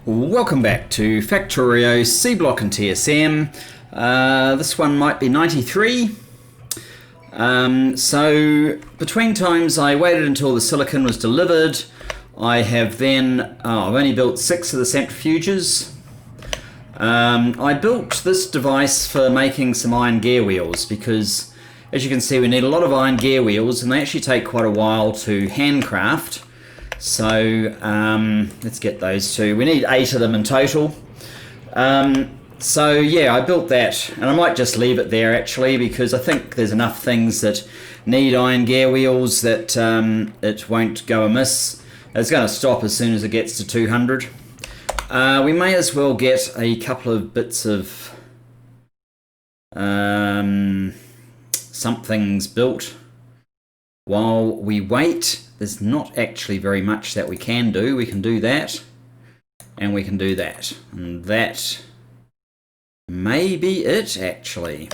Welcome back to Factorio Seablock and TSM. This one might be 93. So between times I waited until the silicon was delivered. I have then, I've only built 6 of the centrifuges. I built this device for making some iron gear wheels because, as you can see, we need a lot of iron gear wheels and they actually take quite a while to handcraft. So let's get those two. We need 8 of them in total. So yeah, I built that, and I might just leave it there actually because I think there's enough things that need iron gear wheels that it won't go amiss. It's going to stop as soon as it gets to 200. We may as well get a couple of bits of something's built while we wait. There's not actually very much that we can do. We can do that, and we can do that, and that may be it actually.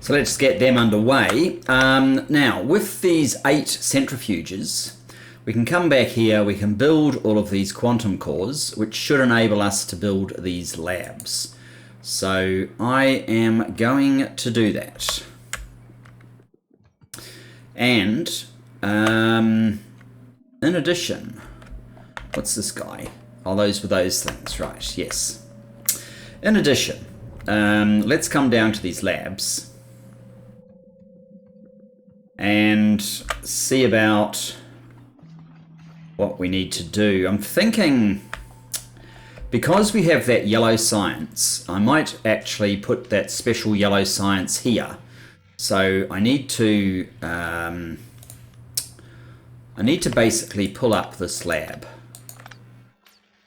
So let's get them underway. Now, with these 8 centrifuges, we can come back here, we can build all of these quantum cores, which should enable us to build these labs. So I am going to do that. And in addition, what's this guy? Oh, those were those things, right? Yes. In addition, let's come down to these labs and see about what we need to do. I'm thinking, because we have that yellow science, I might actually put that special yellow science here. So I need to basically pull up this lab,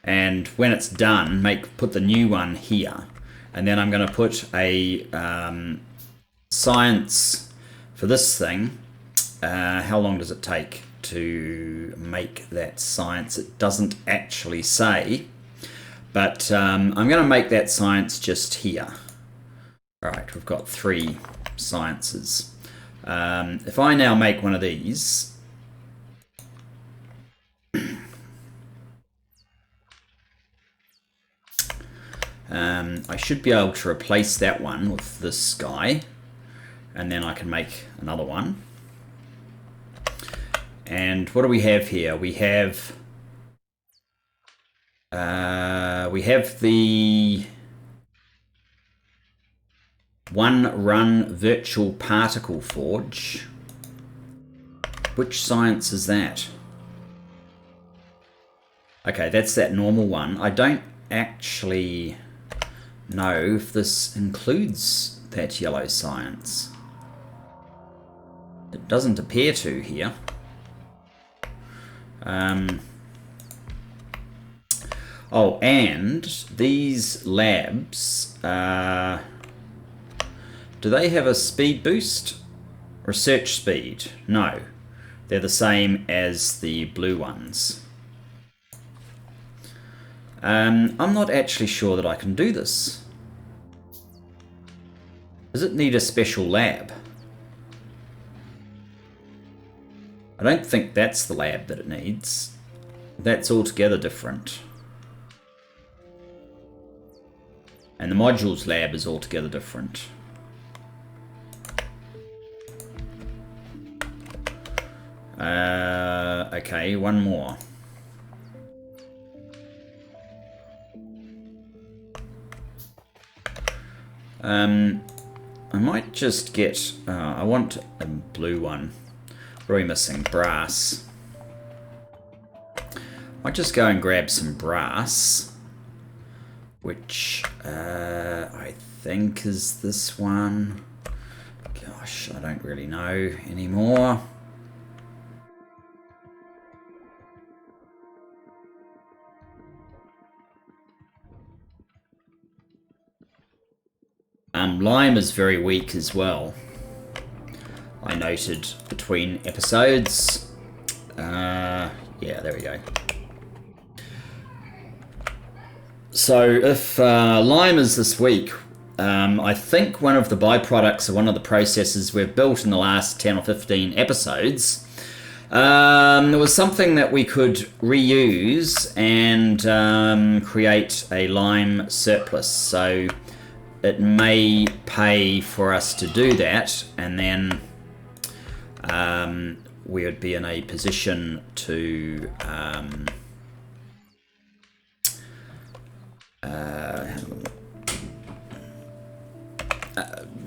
and when it's done, put the new one here, and then I'm going to put a science for this thing. How long does it take to make that science? It doesn't actually say, but I'm going to make that science just here. All right, we've got 3 sciences. If I now make one of these, I should be able to replace that one with this guy, and then I can make another one. And what do we have here? We have the one-run virtual particle forge. Which science is that? Okay, that's that normal one. I don't actually know if this includes that yellow science. It doesn't appear to here. Oh, and these labs, do they have a speed boost? Research speed? No. They're the same as the blue ones. I'm not actually sure that I can do this. Does it need a special lab? I don't think that's the lab that it needs. That's altogether different. And the modules lab is altogether different. Okay, one more. I might just get, I want a blue one. What are we missing? Brass. Might just go and grab some brass, which I think is this one. Gosh, I don't really know anymore. Lime is very weak as well. I noted between episodes. Yeah, there we go. So if lime is this weak, I think one of the byproducts of one of the processes we've built in the last 10 or 15 episodes There was something that we could reuse and create a lime surplus. So it may pay for us to do that, and then we would be in a position to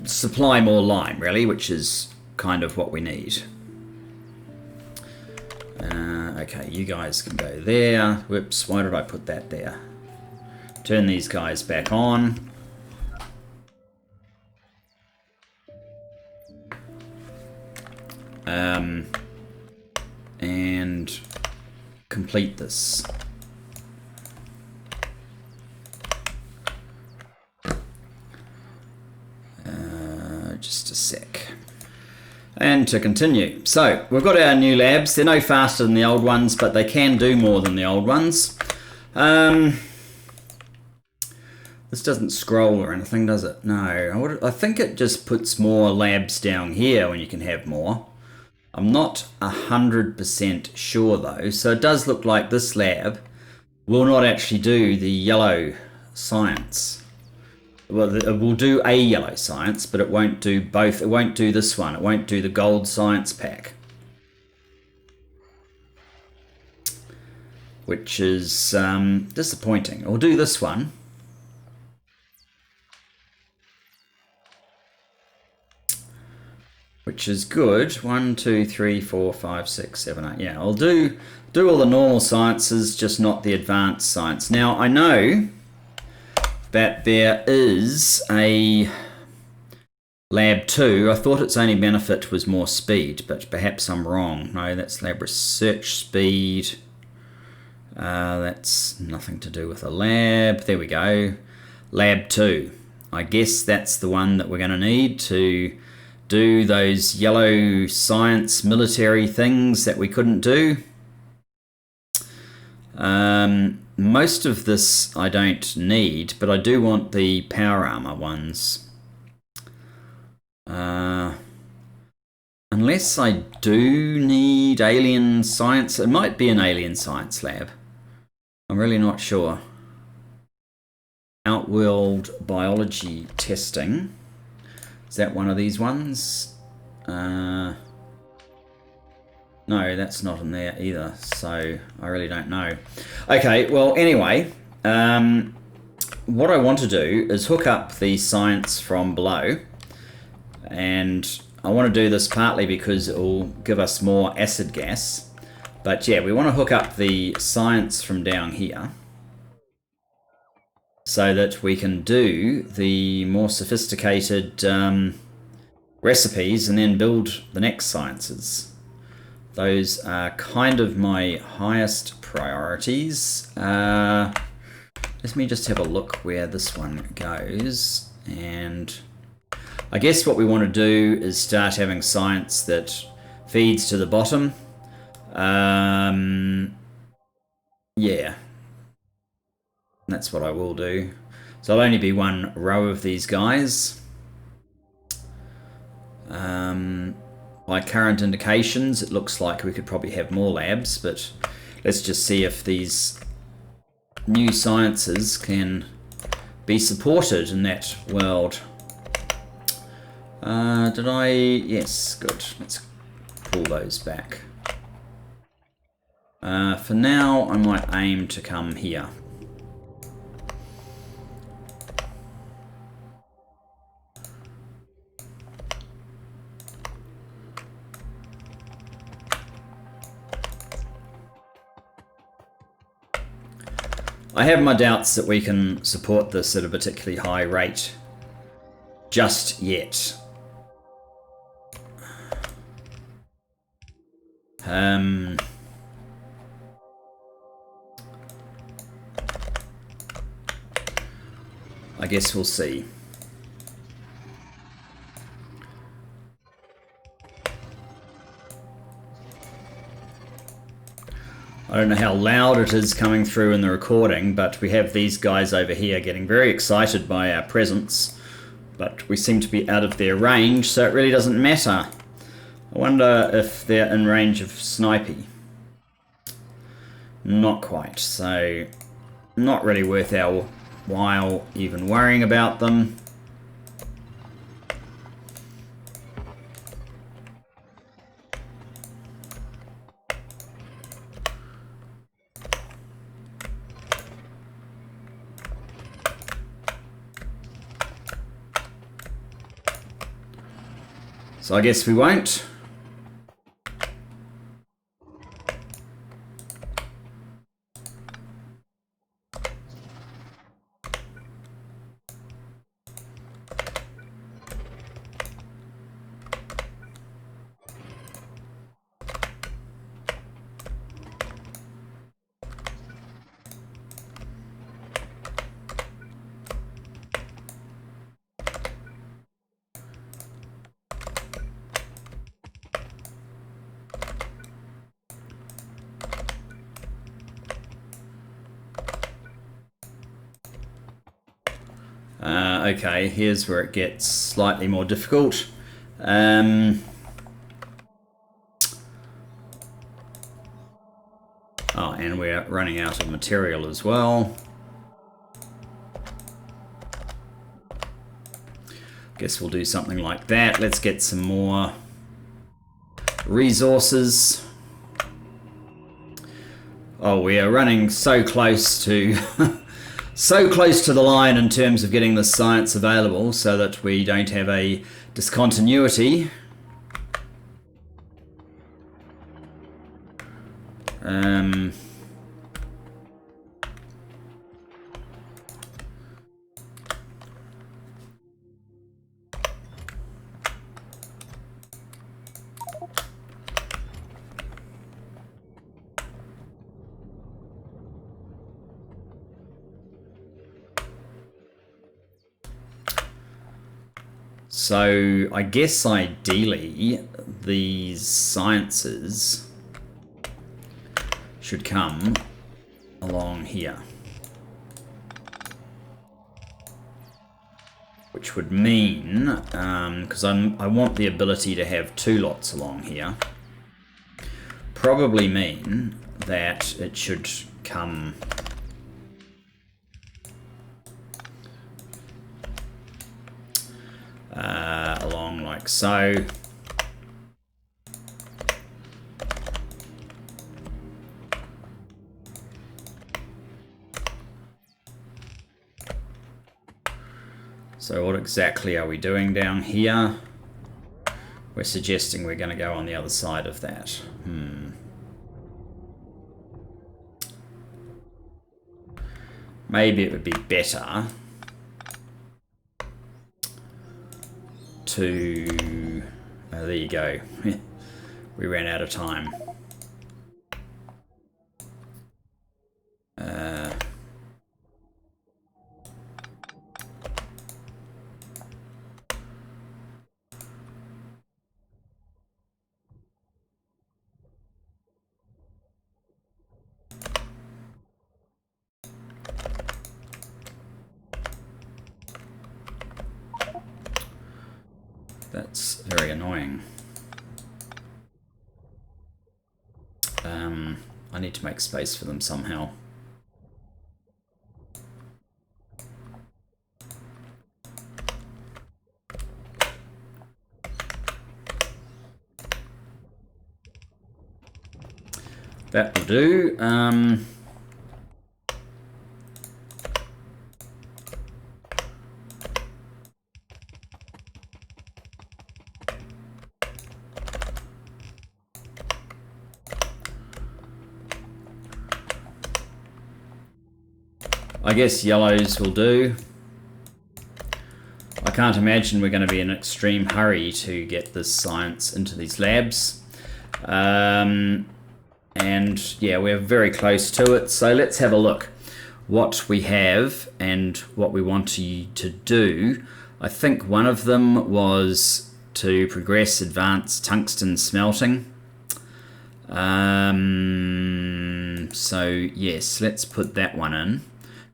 supply more lime, really, which is kind of what we need. Okay, you guys can go there. Whoops, why did I put that there? Turn these guys back on. And complete this. Just a sec. And to continue. So, we've got our new labs. They're no faster than the old ones, but they can do more than the old ones. This doesn't scroll or anything, does it? No. I think it just puts more labs down here when you can have more. I'm not 100% sure though. So it does look like this lab will not actually do the yellow science. Well, it will do a yellow science, but it won't do both. It won't do this one. It won't do the gold science pack. Which is disappointing. I'll do this one. Which is good. 1, 2, 3, 4, 5, 6, 7, 8. Yeah, I'll do all the normal sciences, just not the advanced science. Now, I know that there is a lab 2. I thought its only benefit was more speed, but perhaps I'm wrong. No, that's lab research speed. That's nothing to do with a lab. There we go. Lab 2. I guess that's the one that we're going to need to do those yellow science military things that we couldn't do. Most of this I don't need, but I do want the power armor ones. Unless I do need alien science. It might be an alien science lab. I'm really not sure. Outworld biology testing. Is that one of these ones? No, that's not in there either, so I really don't know. Okay, well, anyway, what I want to do is hook up the science from below, and I want to do this partly because it will give us more acid gas, but yeah, we want to hook up the science from down here so that we can do the more sophisticated recipes and then build the next sciences. Those are kind of my highest priorities. Let me just have a look where this one goes. And I guess what we want to do is start having science that feeds to the bottom. Yeah. That's what I will do. So it'll only be one row of these guys. By current indications, it looks like we could probably have more labs, but let's just see if these new sciences can be supported in that world. Did I? Yes, good. Let's pull those back. For now, I might aim to come here. I have my doubts that we can support this at a particularly high rate just yet. I guess we'll see. I don't know how loud it is coming through in the recording, but we have these guys over here getting very excited by our presence, but we seem to be out of their range, so it really doesn't matter. I wonder if they're in range of snipey. Not quite, so not really worth our while even worrying about them. So I guess we won't. Okay, here's where it gets slightly more difficult. Oh, and we're running out of material as well. Guess we'll do something like that. Let's get some more resources. Oh, we are running so close to so close to the line in terms of getting the science available so that we don't have a discontinuity. So I guess ideally these sciences should come along here, which would mean, because I want the ability to have 2 lots along here, probably mean that it should come along like so. So what exactly are we doing down here? We're suggesting we're going to go on the other side of that. Maybe it would be better to... Oh, there you go. We ran out of time. That's very annoying. I need to make space for them somehow. That will do. I guess yellows will do. I can't imagine we're going to be in an extreme hurry to get this science into these labs. And yeah, we're very close to it. So let's have a look what we have and what we want to do. I think one of them was to progress advanced tungsten smelting. So yes, let's put that one in,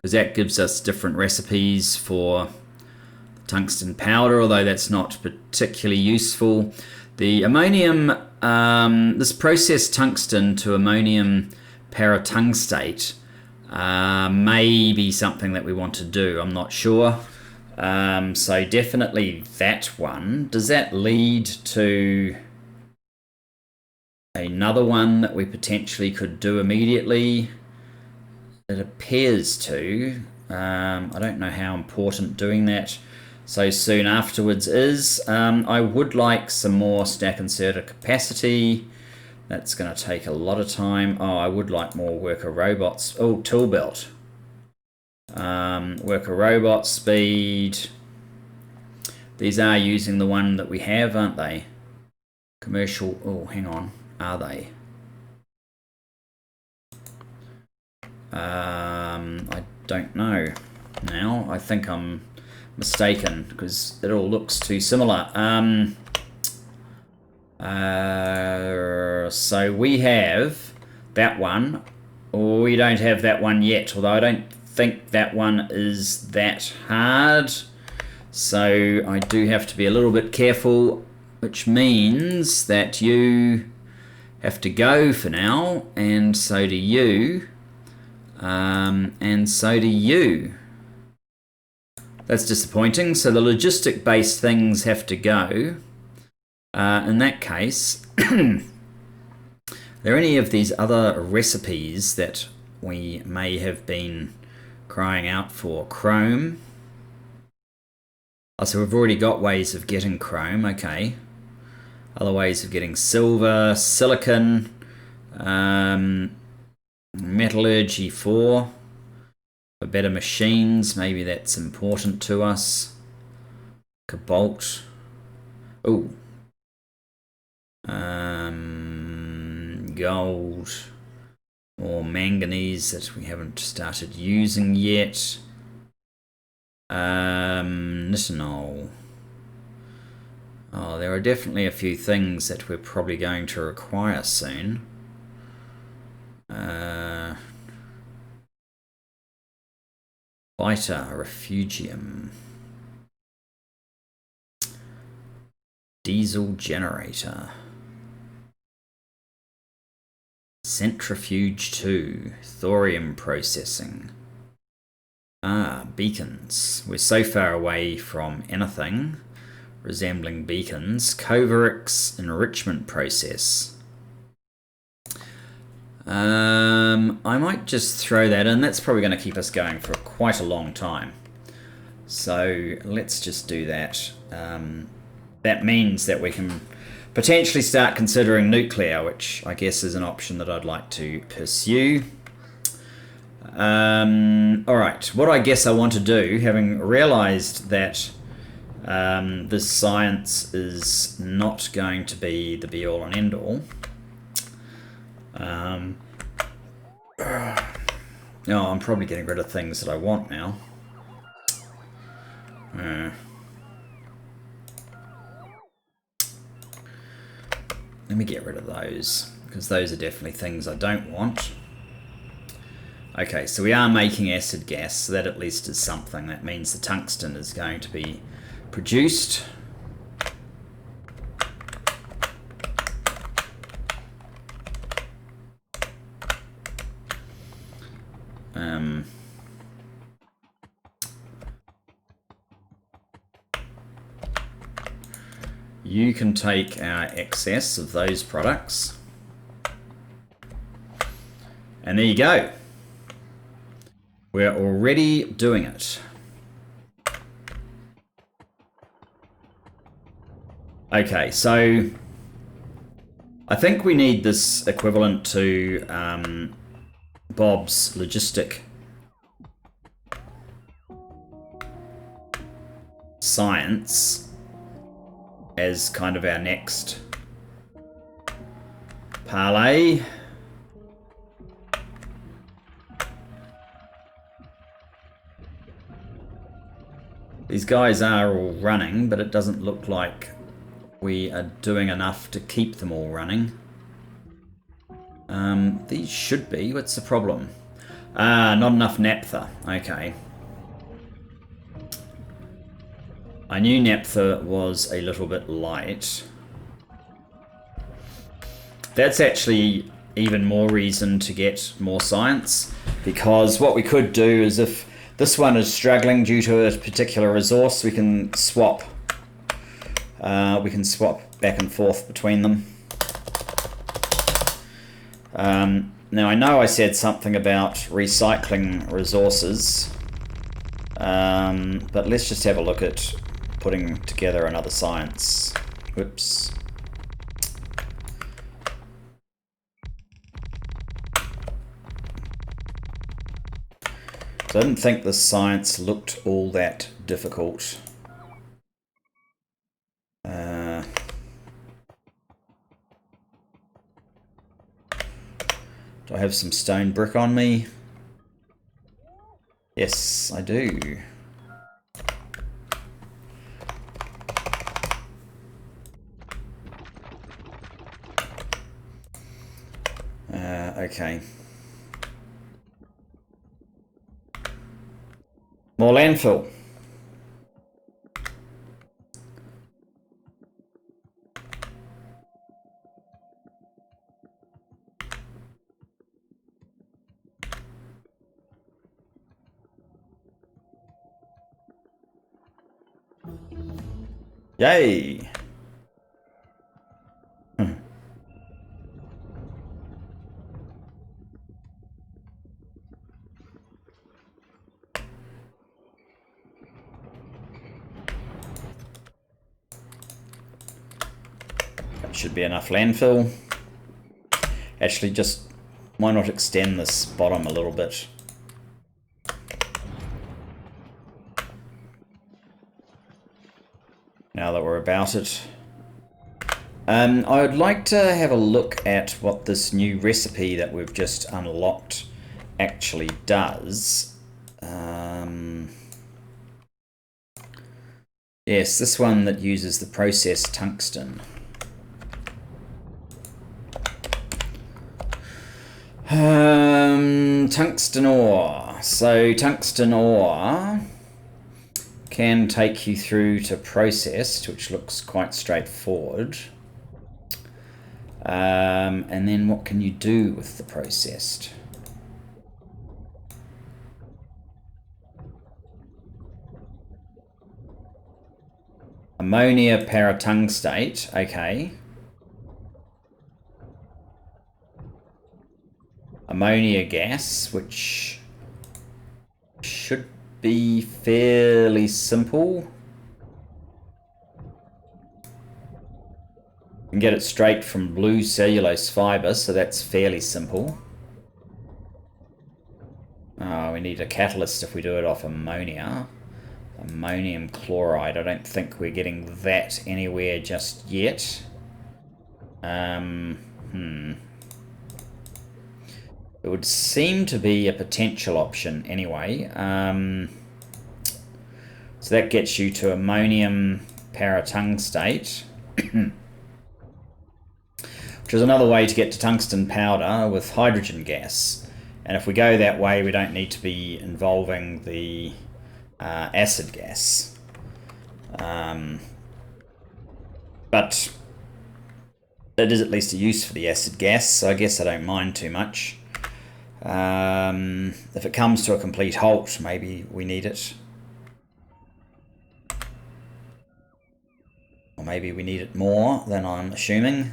because that gives us different recipes for tungsten powder, although that's not particularly useful. The ammonium, this processed tungsten to ammonium paratungstate may be something that we want to do. I'm not sure. So definitely that one. Does that lead to another one that we potentially could do immediately? It appears to. I don't know how important doing that so soon afterwards is. I would like some more stack inserter capacity. That's going to take a lot of time. Oh, I would like more worker robots. Oh, tool belt. Worker robot speed. These are using the one that we have, aren't they? Commercial. Oh, hang on. Are they? I don't know now. I think I'm mistaken because it all looks too similar. So we have that one. We don't have that one yet, although I don't think that one is that hard. So I do have to be a little bit careful, which means that you have to go for now, and so do you. And so do you. That's disappointing. So the logistic-based things have to go. In that case, are there any of these other recipes that we may have been crying out for? Chrome. Oh, so we've already got ways of getting chrome. Okay. Other ways of getting silver, silicon, metallurgy 4 for better machines. Maybe that's important to us. Cobalt. Oh. Gold or manganese that we haven't started using yet. Nitinol. Oh, there are definitely a few things that we're probably going to require soon. Vita refugium. Diesel generator. Centrifuge 2. Thorium processing. Beacons. We're so far away from anything resembling beacons. Covarix enrichment process. I might just throw that in. That's probably going to keep us going for quite a long time. So let's just do that. That means that we can potentially start considering nuclear, which I guess is an option that I'd like to pursue. Alright, what I guess I want to do, having realised that this science is not going to be the be-all and end-all. I'm probably getting rid of things that I want now. Let me get rid of those, because those are definitely things I don't want. Okay, so we are making acid gas, so that at least is something. That means the tungsten is going to be produced. You can take our excess of those products. And there you go. We're already doing it. Okay, so I think we need this equivalent to Bob's logistic science as kind of our next parlay. These guys are all running, but it doesn't look like we are doing enough to keep them all running. These should be. What's the problem? Not enough naphtha. Okay. I knew naphtha was a little bit light. That's actually even more reason to get more science, because what we could do is, if this one is struggling due to a particular resource, we can swap. Back and forth between them. Now I know I said something about recycling resources, but let's just have a look at putting together another science. Whoops. So I didn't think this science looked all that difficult. Do I have some stone brick on me? Yes, I do. Okay. More landfill. Yay! That should be enough landfill. Actually, just why not extend this bottom a little bit? Now that we're about it. I would like to have a look at what this new recipe that we've just unlocked actually does. Yes, this one that uses the processed tungsten. Tungsten ore. So tungsten ore can take you through to processed, which looks quite straightforward. And then what can you do with the processed? Ammonia paratungstate, okay. Ammonia gas, which should be fairly simple. You can get it straight from blue cellulose fiber, so that's fairly simple. Oh, we need a catalyst if we do it off ammonia. Ammonium chloride, I don't think we're getting that anywhere just yet. It would seem to be a potential option anyway. So that gets you to ammonium paratungstate, which is another way to get to tungsten powder with hydrogen gas. And if we go that way, we don't need to be involving the acid gas. But it is at least a use for the acid gas, so I guess I don't mind too much. If it comes to a complete halt, maybe we need it. Or maybe we need it more than I'm assuming.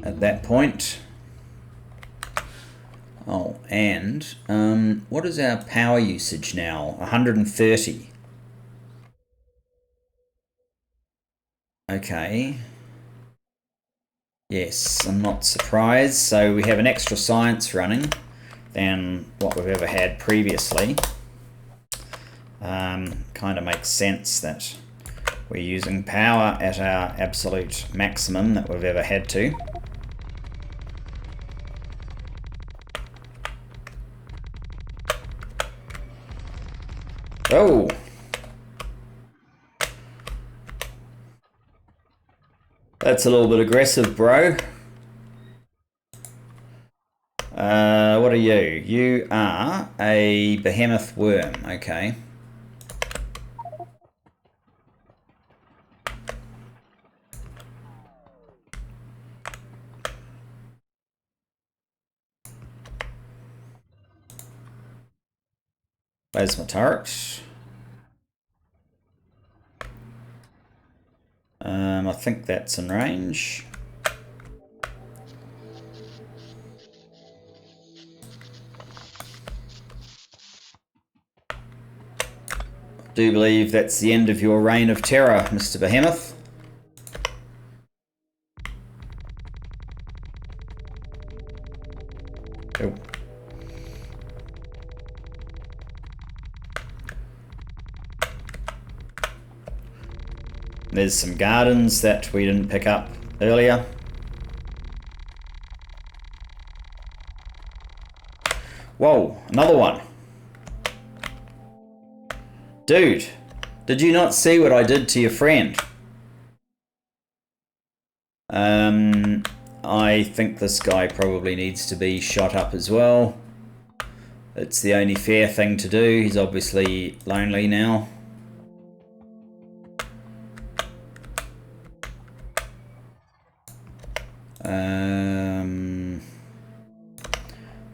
At that point. Oh, and what is our power usage now? 130. Okay. Yes, I'm not surprised. So we have an extra science running than what we've ever had previously. Kind of makes sense that we're using power at our absolute maximum that we've ever had to. Oh! That's a little bit aggressive, bro. What are are you? You are a behemoth worm, okay. There's my turret. I think that's in range. Do believe that's the end of your reign of terror, Mr. Behemoth. Oh. There's some gardens that we didn't pick up earlier. Whoa, another one. Dude, did you not see what I did to your friend? I think this guy probably needs to be shot up as well. It's the only fair thing to do. He's obviously lonely now.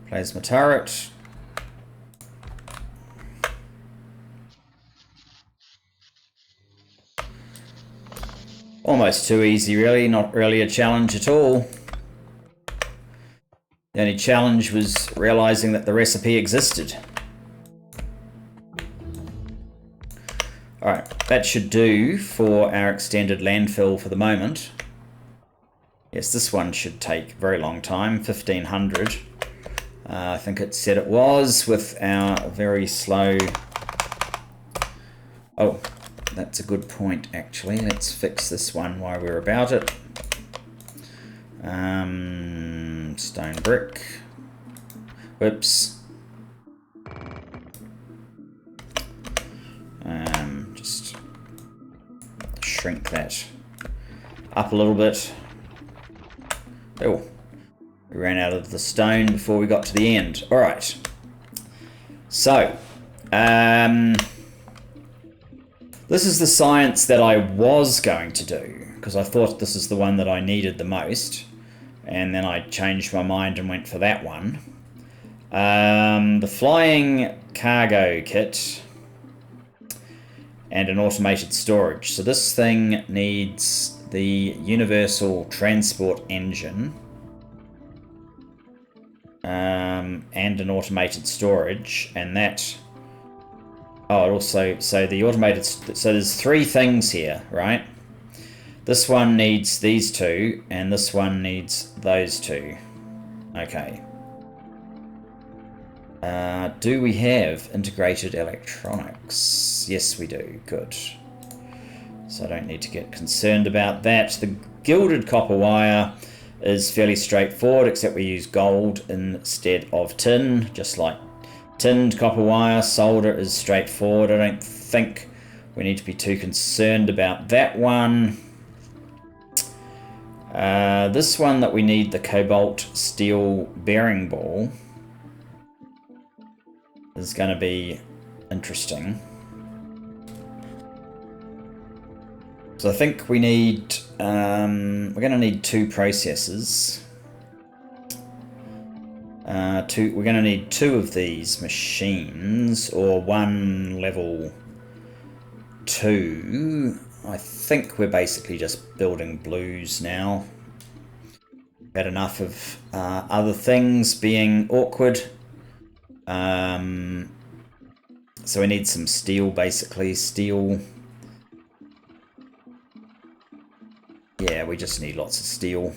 Plasma turret. Almost too easy, really. Not really a challenge at all. The only challenge was realizing that the recipe existed. Alright, that should do for our extended landfill for the moment. Yes, this one should take a very long time, 1500. I think it said it was with our very slow... Oh, that's a good point actually. Let's fix this one while we're about it. Stone brick. Whoops. Just shrink that up a little bit. Oh, we ran out of the stone before we got to the end. All right. So, this is the science that I was going to do because I thought this is the one that I needed the most, and then I changed my mind and went for that one. The flying cargo kit and an automated storage. So this thing needs the universal transport engine and an automated storage, and that... Oh, it also... So the automated... So there's three things here, right? This one needs these two, and this one needs those two. Okay. Do we have integrated electronics? Yes, we do. Good. So I don't need to get concerned about that. The gilded copper wire is fairly straightforward, except we use gold instead of tin, just like tinned copper wire. Solder is straightforward. I don't think we need to be too concerned about that one. This one that we need the cobalt steel bearing ball is going to be interesting. So I think we need, we're going to need two processors. We're going to need two of these machines, or one level 2. I think we're basically just building blues now. Had enough of other things being awkward. So we need some steel, basically. Steel. Yeah, we just need lots of steel.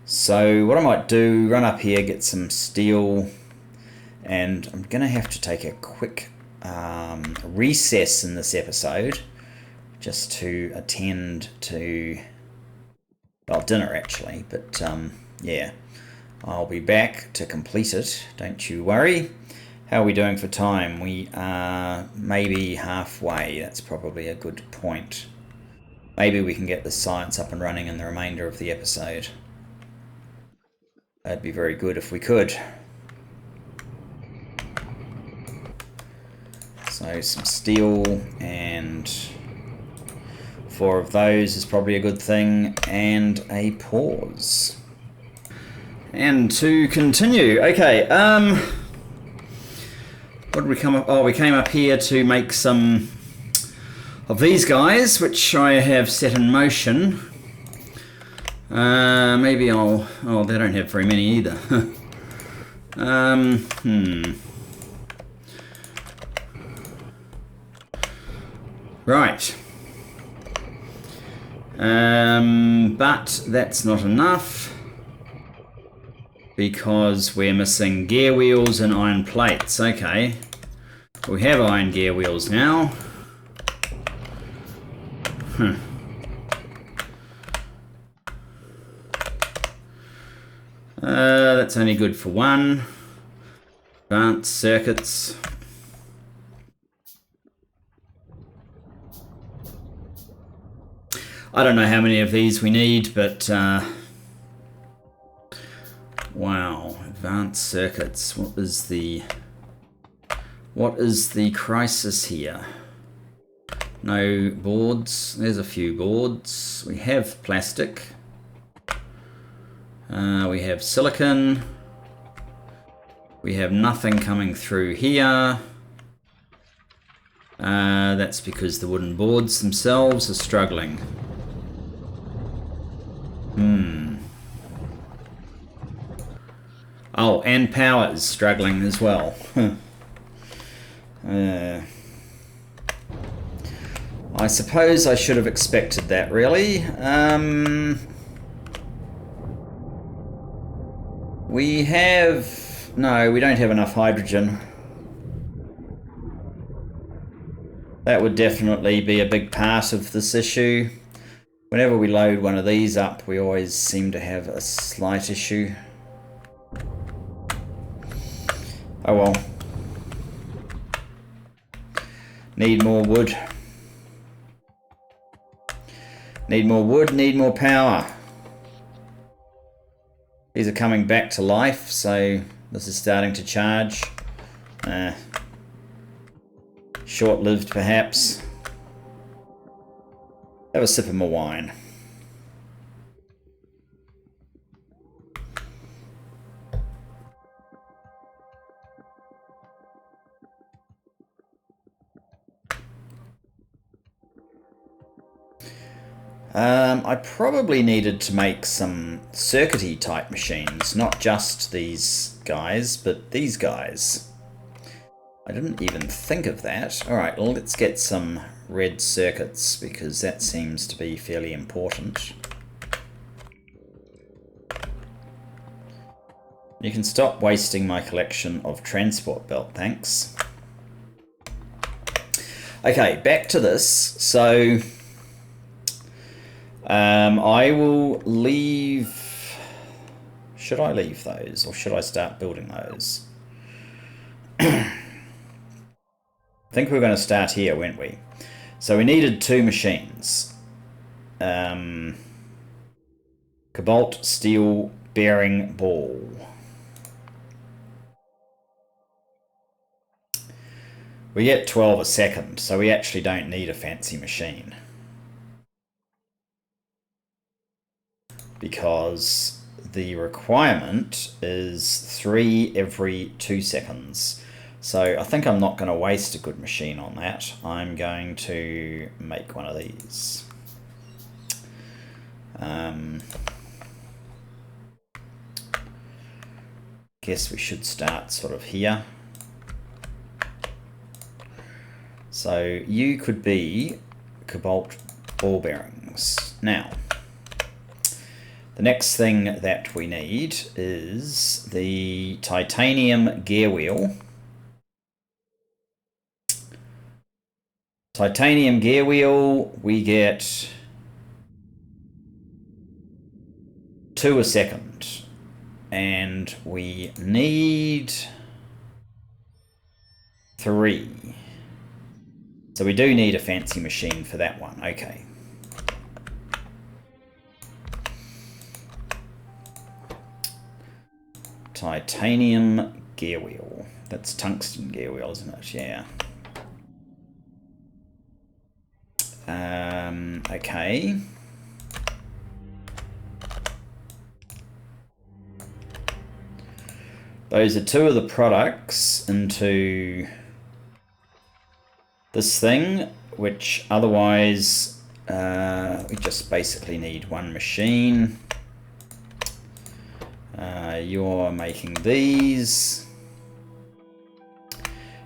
So what I might do, run up here, get some steel, and I'm going to have to take a quick recess in this episode just to attend to, well, dinner actually, but yeah, I'll be back to complete it, don't you worry. How are we doing for time? We are maybe halfway. That's probably a good point. Maybe we can get the science up and running in the remainder of the episode. That'd be very good if we could. So some steel and 4 of those is probably a good thing, and a pause. And to continue, okay, what did we come up? Oh, we came up here to make some of these guys, which I have set in motion. Maybe I'll... Oh, they don't have very many either. Right. But that's not enough, because we're missing gear wheels and iron plates. Okay. We have iron gear wheels now. That's only good for 1. Advanced circuits. I don't know how many of these we need, but wow, advanced circuits. What is the crisis here? No boards. There's a few boards. We have plastic. We have silicon. We have nothing coming through here. That's because the wooden boards themselves are struggling. Oh, and power is struggling as well. I suppose I should have expected that, really. We have... No, we don't have enough hydrogen. That would definitely be a big part of this issue. Whenever we load one of these up, we always seem to have a slight issue. Oh well. Need more wood. Need more wood, need more power. These are coming back to life, so this is starting to charge. Short-lived, perhaps. Have a sip of my wine. I probably needed to make some circuity type machines, not just these guys, but these guys. I didn't even think of that. Alright, well, let's get some red circuits, because that seems to be fairly important. You can stop wasting my collection of transport belt, thanks. Okay, back to this. So I will leave... Should I leave those, or should I start building those? I think we were going to start here, weren't we? So we needed 2 machines. Cobalt, steel, bearing, ball. We get 12 a second, so we actually don't need a fancy machine. Because the requirement is 3 every 2 seconds. So I think I'm not going to waste a good machine on that. I'm going to make one of these. Guess we should start sort of here. So you could be cobalt ball bearings. Now, the next thing that we need is the titanium gear wheel. Titanium gear wheel, we get 2 a second. And we need 3. So we do need a fancy machine for that one. Okay. Titanium gear wheel. That's tungsten gear wheel, isn't it? Yeah. Okay. Those are two of the products into this thing, which otherwise we just basically need one machine. You're making these.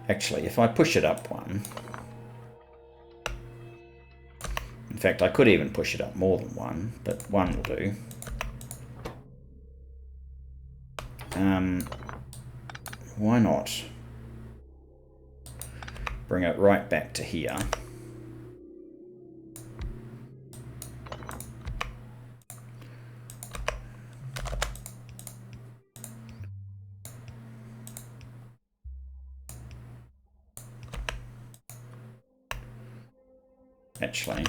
Actually, if I push it up one, in fact, I could even push it up more than one, but one will do. Why not bring it right back to here? Actually,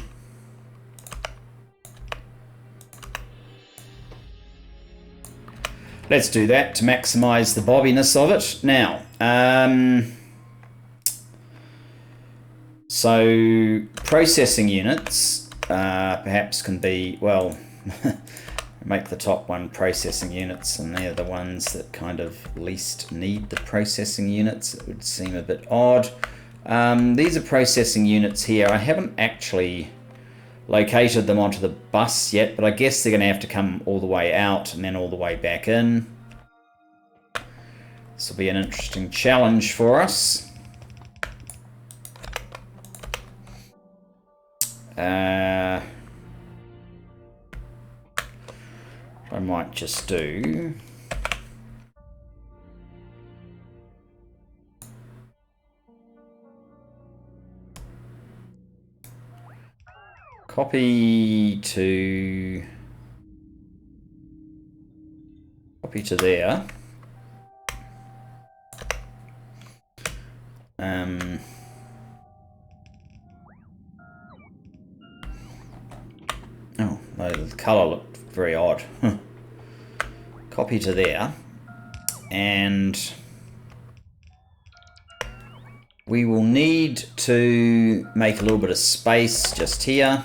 let's do that to maximize the bobbiness of it. Now, so processing units perhaps can be, well, make the top one processing units, and they're the ones that kind of least need the processing units. It would seem a bit odd. These are processing units here. I haven't actually located them onto the bus yet, but I guess they're going to have to come all the way out and then all the way back in. This will be an interesting challenge for us. I might just do... Copy to there. Oh, no, the color looked very odd. Copy to there, and we will need to make a little bit of space just here.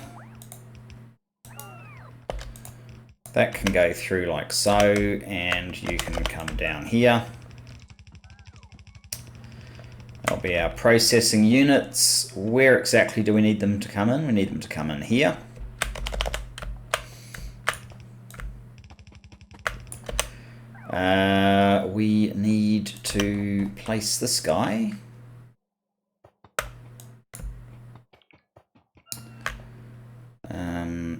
That can go through like so, and you can come down here. That'll be our processing units. Where exactly do we need them to come in? We need them to come in here. We need to place this guy.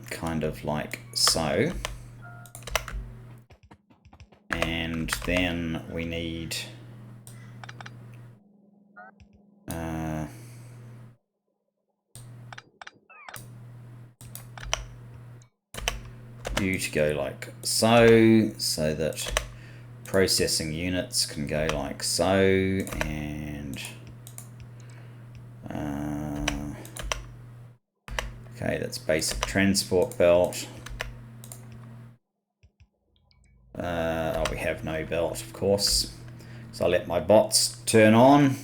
Kind of like so. And then we need you to go like so, so that processing units can go like so, and okay, that's basic transport belt. Oh, we have no belt, of course, so I'll let my bots turn on.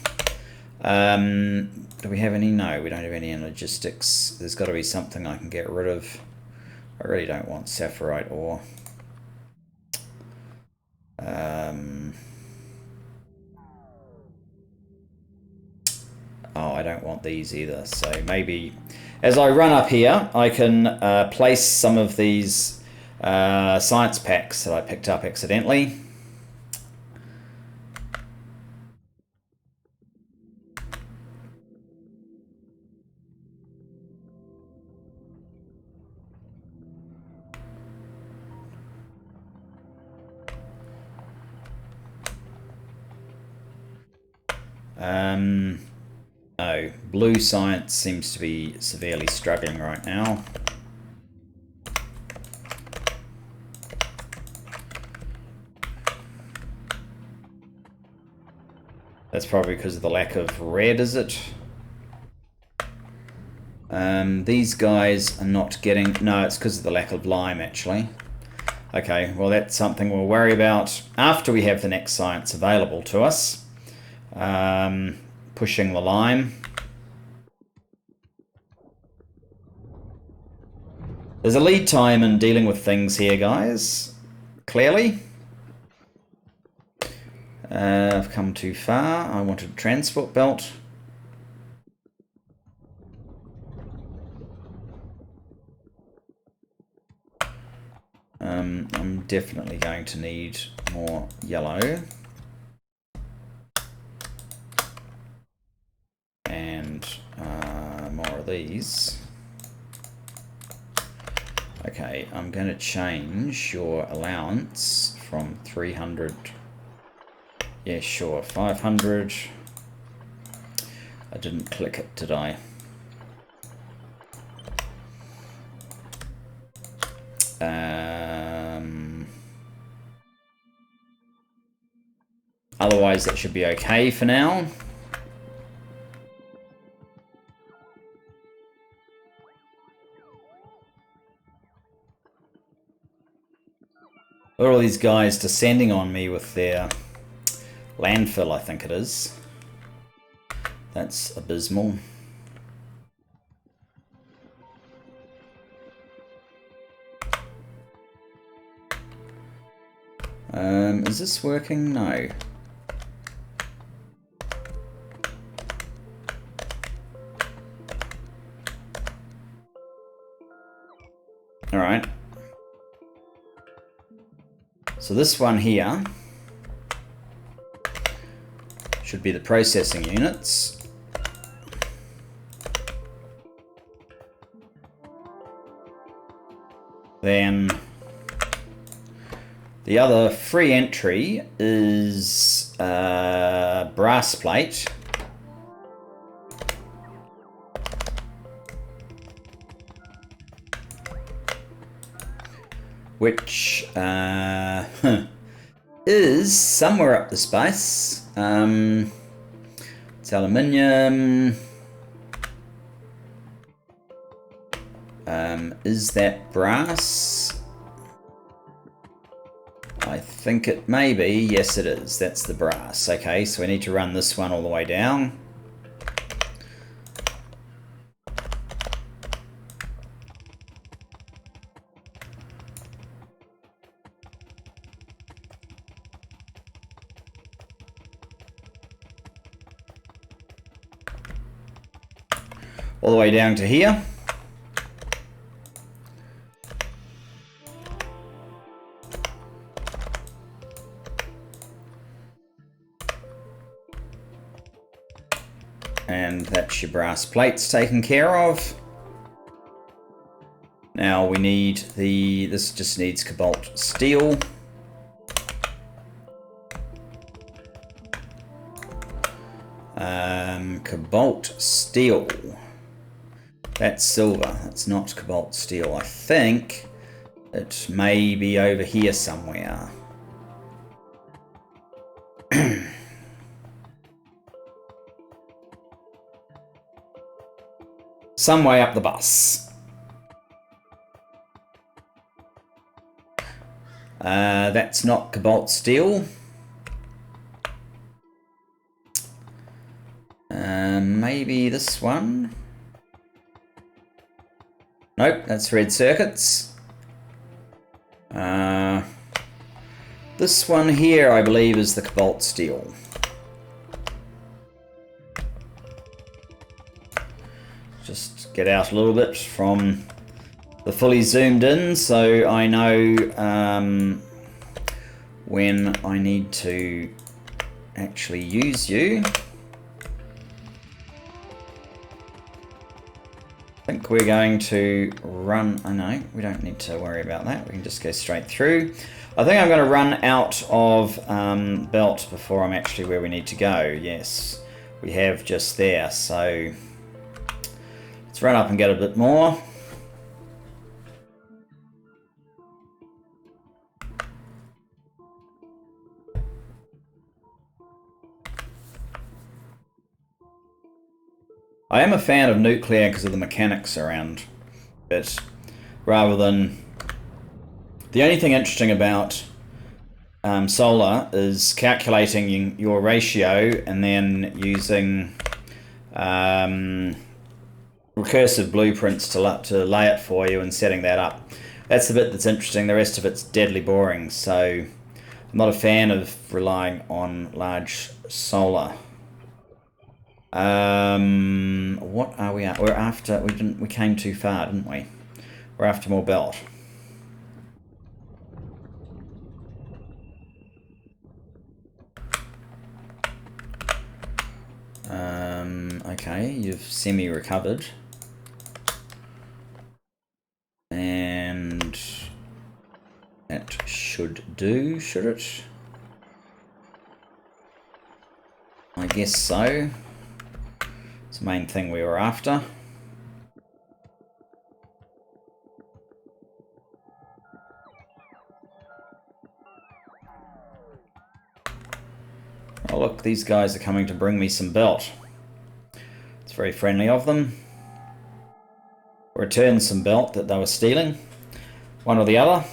Do we have any? No, we don't have any in logistics. There's got to be something I can get rid of. I really don't want sapphirite ore. Oh, I don't want these either. So maybe as I run up here, I can place some of these science packs that I picked up accidentally. No, blue science seems to be severely struggling right now. That's probably because of the lack of red, is it? These guys are not getting... No, it's because of the lack of lime, actually. Okay, well that's something we'll worry about after we have the next science available to us. Pushing the lime. There's a lead time in dealing with things here, guys. Clearly. I've come too far. I wanted a transport belt. I'm definitely going to need more yellow. And more of these. Okay, I'm going to change your allowance from 300. Yeah, sure, 500. I didn't click it, did I? Otherwise, that should be okay for now. Look at all these guys descending on me with their landfill, I think it is. That's abysmal. Is this working? No. All right. So this one here should be the processing units. Then the other free entry is brass plate. Which is somewhere up the space. It's aluminium. Is that brass? I think it may be. Yes, it is. That's the brass. Okay, so we need to run this one all the way down. All the way down to here. And that's your brass plates taken care of. Now we need this just needs cobalt steel. Cobalt steel. That's silver. That's not cobalt steel. I think it may be over here somewhere. Some way up the bus. That's not cobalt steel. Maybe this one. Nope, that's red circuits. This one here, I believe, is the cobalt steel. Just get out a little bit from the fully zoomed in so I know when I need to actually use you. I think we're going to run, I know, we don't need to worry about that, we can just go straight through. I think I'm going to run out of belt before I'm actually where we need to go. Yes, we have just there, so let's run up and get a bit more. I am a fan of nuclear because of the mechanics around it, rather than The only thing interesting about solar is calculating your ratio and then using recursive blueprints to lay it for you and setting that up. That's the bit that's interesting. The rest of it's deadly boring, so I'm not a fan of relying on large solar. What are we at? We're after, we came too far, didn't we? We're after more belt. Okay, you've semi-recovered. And that should do, should it? I guess so. It's the main thing we were after. Oh look, these guys are coming to bring me some belt. It's very friendly of them. Return some belt that they were stealing. One or the other.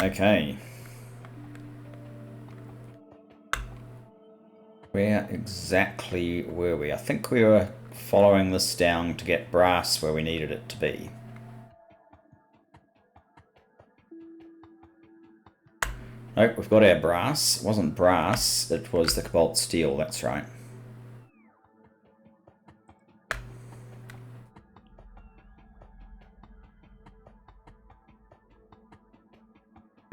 Okay. Where exactly were we? I think we were following this down to get brass where we needed it to be. Nope, we've got our brass. It wasn't brass, it was the cobalt steel, that's right.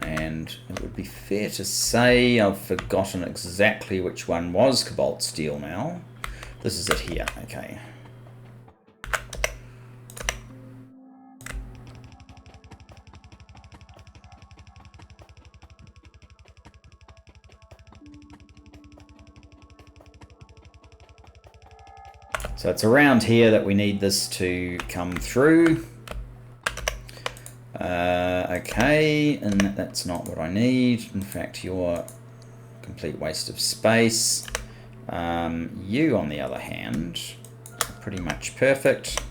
And it would be fair to say I've forgotten exactly which one was cobalt steel now. This is it here, okay. So it's around here that we need this to come through. Okay, and that's not what I need. In fact, you're a complete waste of space. You, on the other hand, are pretty much perfect.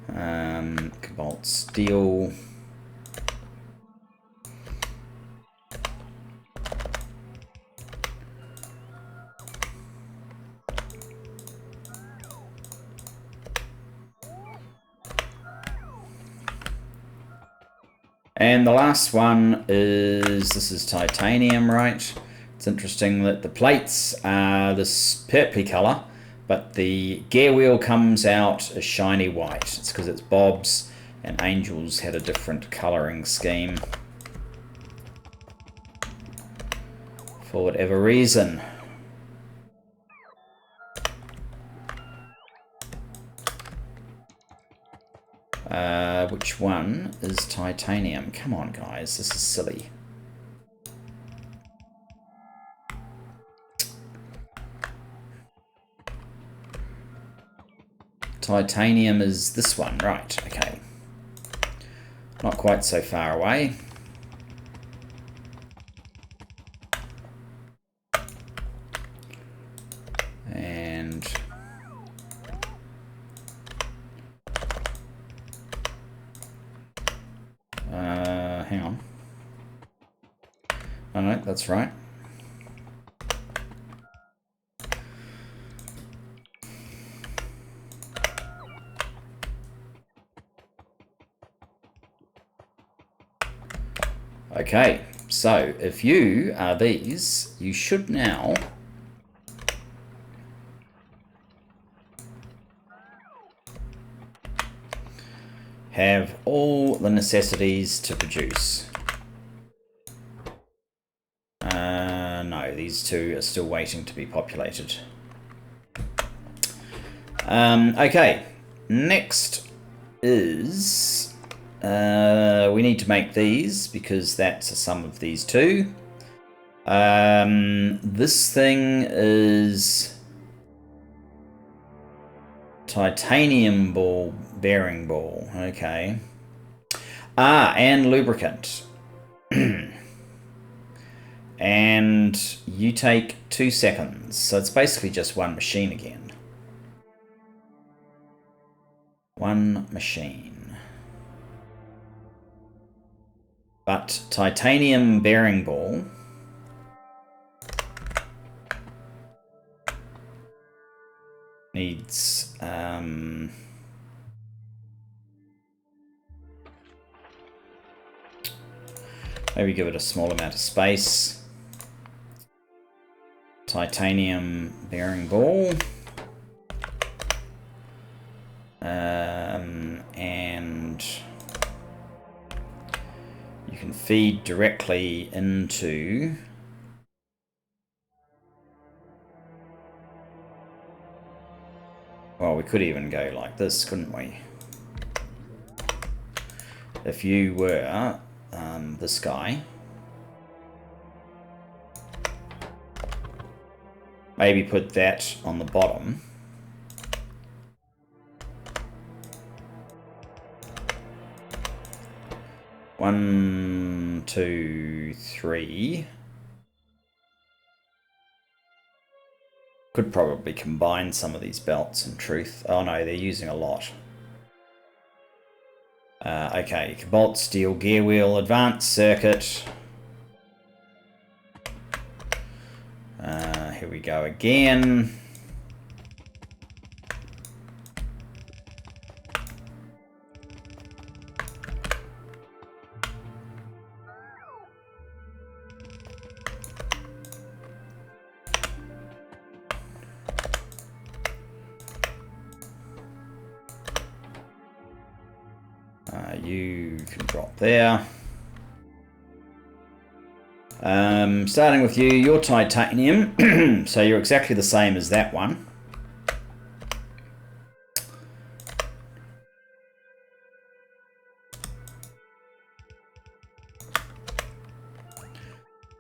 Cobalt steel. And the last one is, this is titanium, right? It's interesting that the plates are this purpley colour, but the gear wheel comes out a shiny white. It's because it's Bob's, and Angel's had a different colouring scheme. For whatever reason. Which one is titanium? Come on, guys, this is silly. Titanium is this one, right, okay. Not quite so far away. And hang on. Oh no, that's right. Okay, so if you are these, you should now have all the necessities to produce. No, these two are still waiting to be populated. Okay, next is we need to make these because that's a sum of these two. This thing is titanium ball, bearing ball, okay. And lubricant. And you take 2 seconds. So it's basically just one machine again. One machine. But titanium bearing ball needs maybe give it a small amount of space. Titanium bearing ball. And you can feed directly into well, we could even go like this, couldn't we? If you were this guy, maybe put that on the bottom. One, two, three. Could probably combine some of these belts, in truth. Oh no, they're using a lot. Okay, cobalt steel gear wheel, advanced circuit. Here we go again. You can drop there. Starting with you, you're titanium, so you're exactly the same as that one.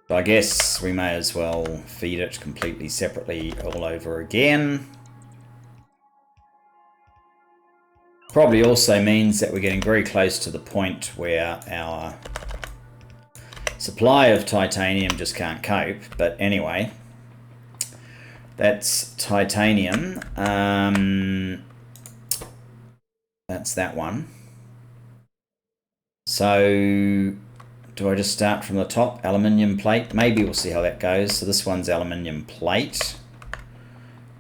So I guess we may as well feed it completely separately all over again. Probably also means that we're getting very close to the point where our supply of titanium just can't cope. But anyway, that's titanium. That's that one. So do I just start from the top? Aluminium plate. Maybe we'll see how that goes. So this one's aluminium plate.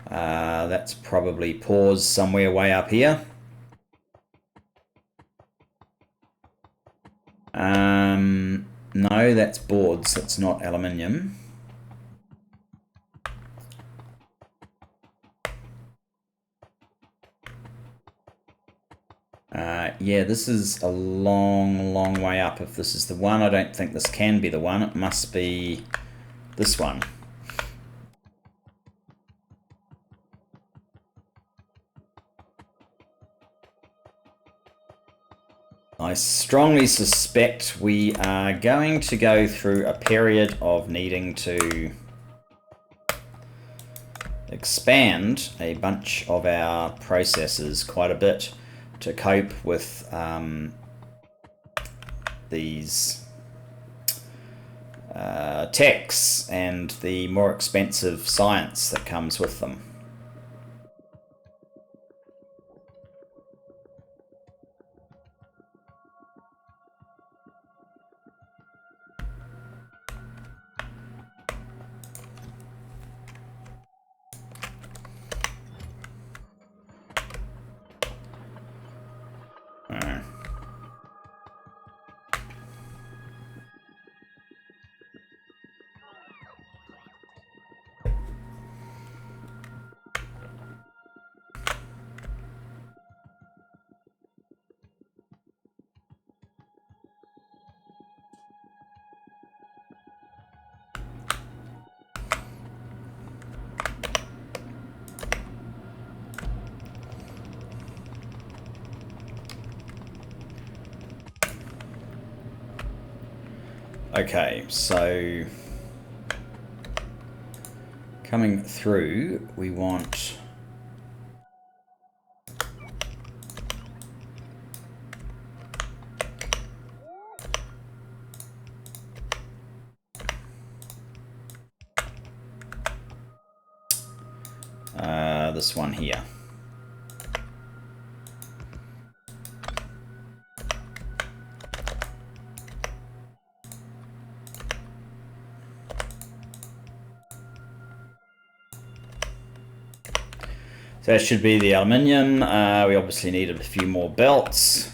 That's probably pores somewhere way up here. No, that's boards. That's not aluminium. Yeah, this is a long way up. If this is the one, I don't think this can be the one. It must be this one. I strongly suspect we are going to go through a period of needing to expand a bunch of our processes quite a bit to cope with these techs and the more expensive science that comes with them. Okay, so coming through, we want this one here. So that should be the aluminium. We obviously need a few more belts.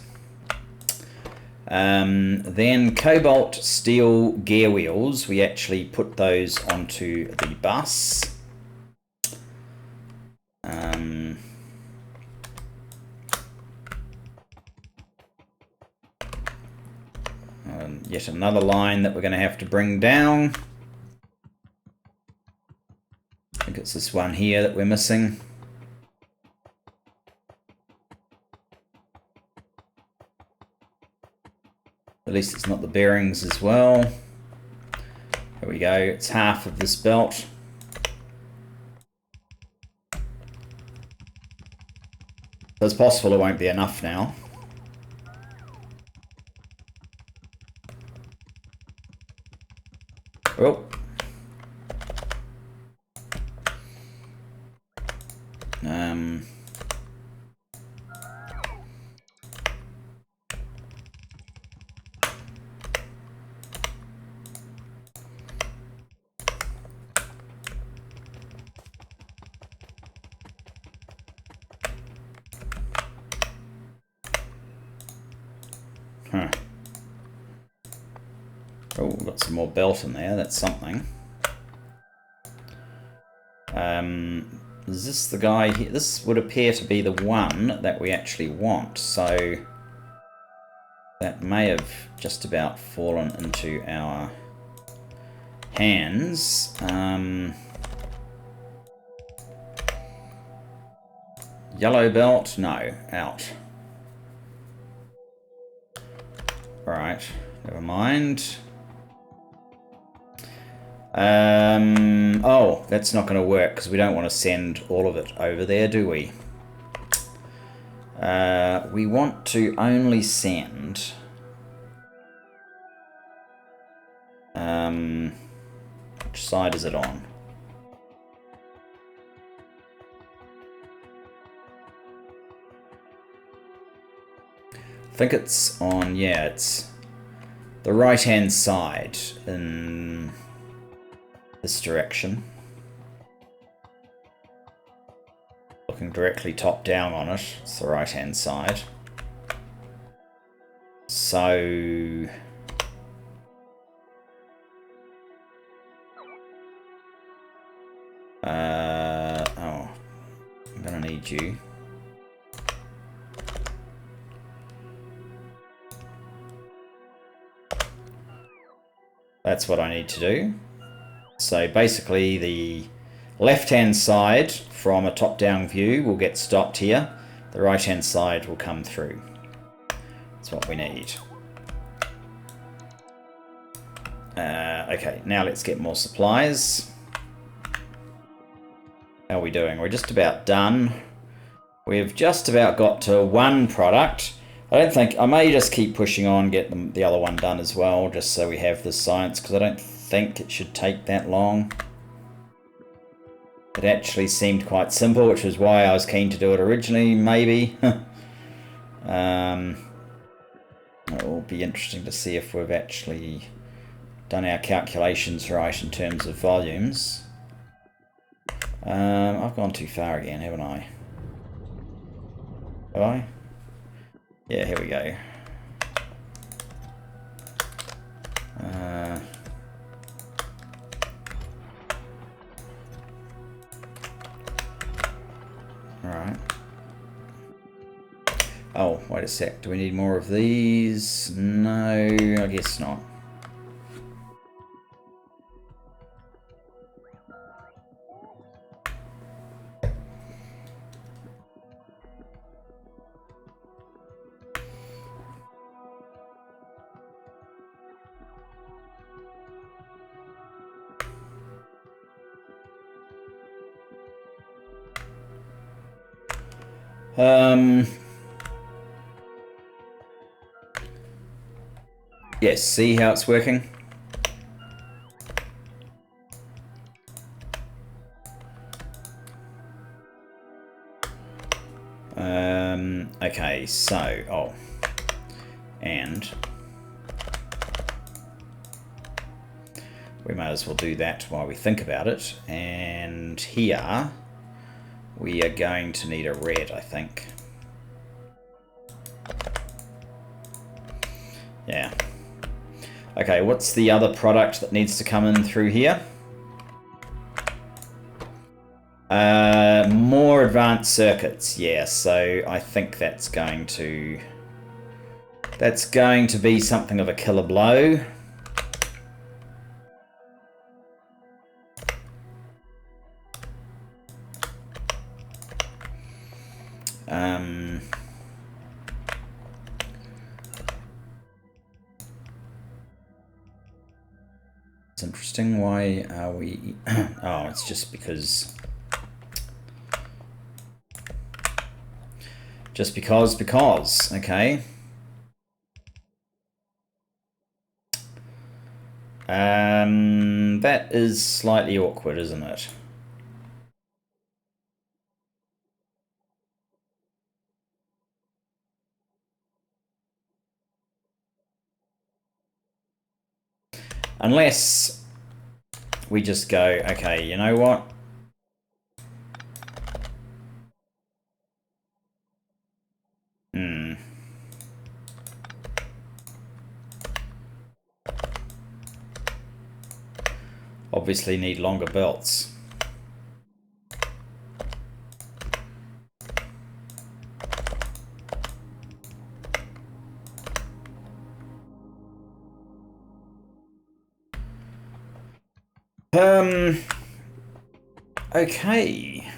Then cobalt steel gear wheels, we actually put those onto the bus. Yet another line that we're going to have to bring down. I think it's this one here that we're missing. At least it's not the bearings as well. There we go, it's half of this belt. So it's possible it won't be enough now. Oh. Oh, we've got some more belt in there, that's something. Is this the guy here? This would appear to be the one that we actually want, so that may have just about fallen into our hands. Yellow belt? No, out. Alright, never mind. Oh, that's not going to work because we don't want to send all of it over there, do we? We want to only send which side is it on? I think it's on, yeah, it's the right hand side in this direction. Looking directly top down on it, it's the right hand side. So oh, I'm gonna need you. That's what I need to do. So basically the left-hand side from a top-down view will get stopped here. The right-hand side will come through. That's what we need. Okay, now let's get more supplies. How are we doing? We're just about done. We've just about got to one product. I don't think, I may just keep pushing on, get the other one done as well, just so we have this science, because I don't think it should take that long. It actually seemed quite simple, which is why I was keen to do it originally, maybe. It will be interesting to see if we've actually done our calculations right in terms of volumes. I've gone too far again, haven't I? Have I? Yeah, here we go. Alright. Oh, wait a sec. Do we need more of these? No, I guess not. Yes, see how it's working? Okay, so, and we might as well do that while we think about it. And here we are going to need a red, I think. Yeah. Okay, what's the other product that needs to come in through here? More advanced circuits. Yeah, so I think that's going to be something of a killer blow. It's interesting. Why are we... oh, it's just because... because. Okay. That is slightly awkward, isn't it? Unless we just go, okay, you know what? Obviously need longer belts. Okay.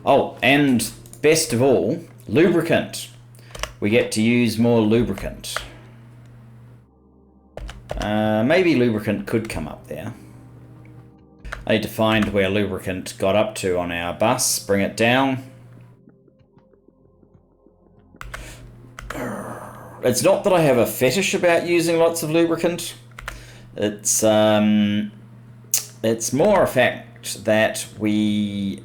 Oh, and best of all, lubricant. We get to use more lubricant. Maybe lubricant could come up there. I need to find where lubricant got up to on our bus, bring it down. It's not that I have a fetish about using lots of lubricant. It's more a fact that if we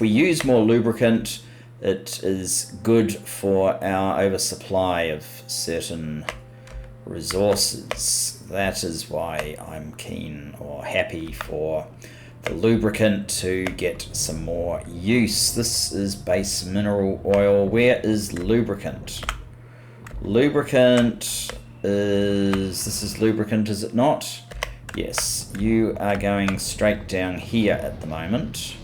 use more lubricant, it is good for our oversupply of certain resources. That is why I'm keen or happy for the lubricant to get some more use. This is base mineral oil. Where is lubricant? Lubricant is... this is lubricant, is it not? Yes, you are going straight down here at the moment.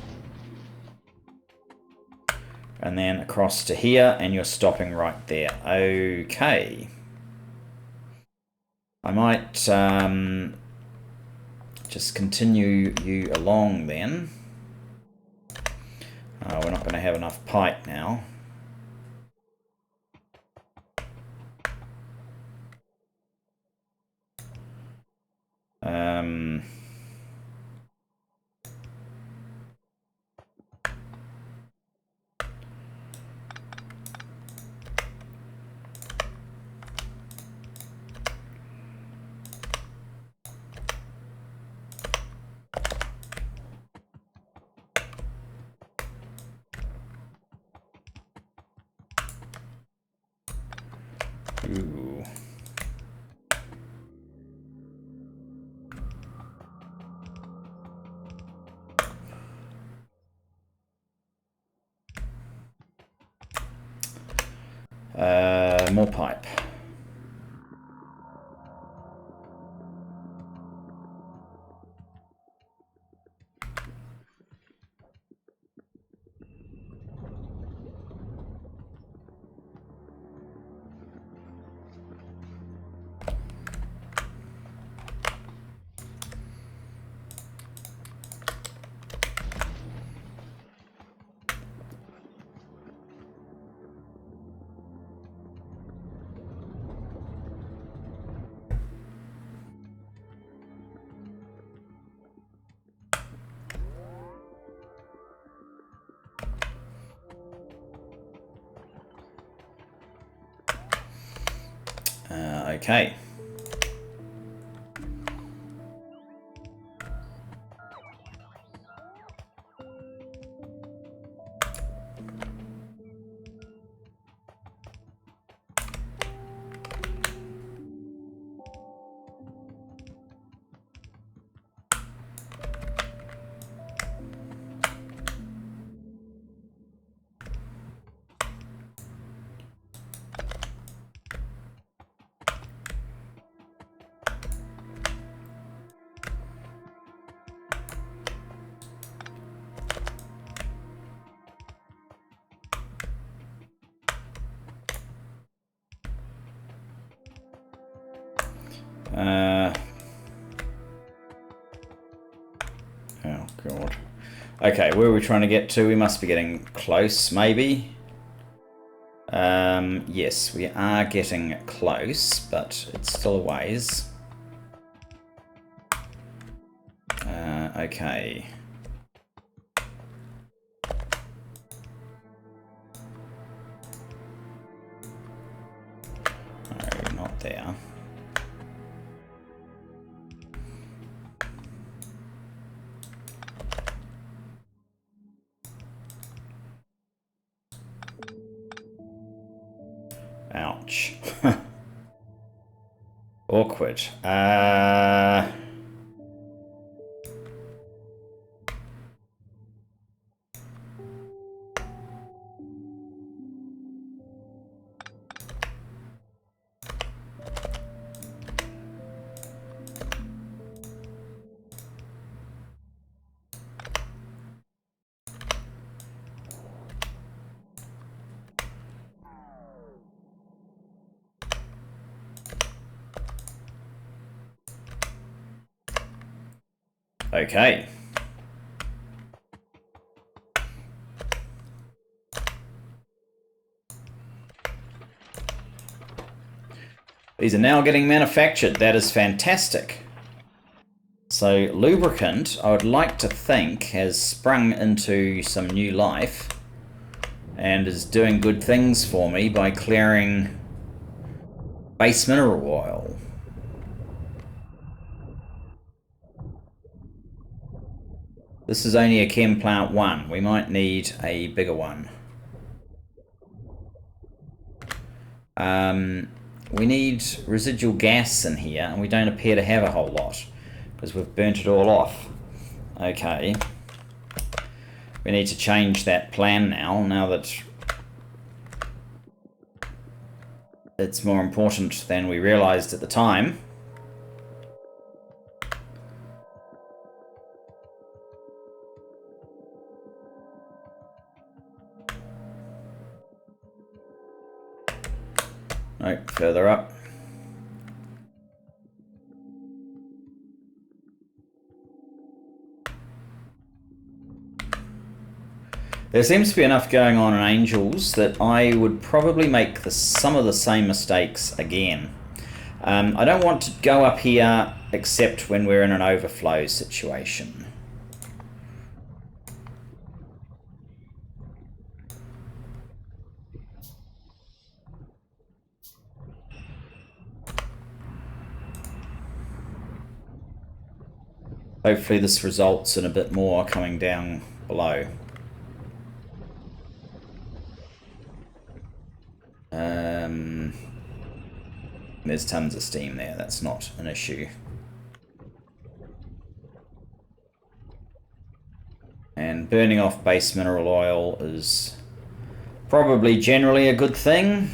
And then across to here, and you're stopping right there. Okay. I might just continue you along then. We're not going to have enough pipe now. Ooh. More pipe. Okay. Oh, God. Okay, where are we trying to get to? We must be getting close, maybe. Yes, we are getting close, but it's still a ways. Okay. No, not there. Ouch. Awkward. Okay. These are now getting manufactured. That is fantastic. So lubricant, I would like to think, has sprung into some new life and is doing good things for me by clearing base mineral oil. This is only a chem plant 1. We might need a bigger one. We need residual gas in here, and we don't appear to have a whole lot because we've burnt it all off. Okay. We need to change that plan now that it's more important than we realized at the time. No, further up. There seems to be enough going on in Angels that I would probably make some of the same mistakes again. I don't want to go up here except when we're in an overflow situation. Hopefully this results in a bit more coming down below. There's tons of steam there, that's not an issue. And burning off base mineral oil is probably generally a good thing.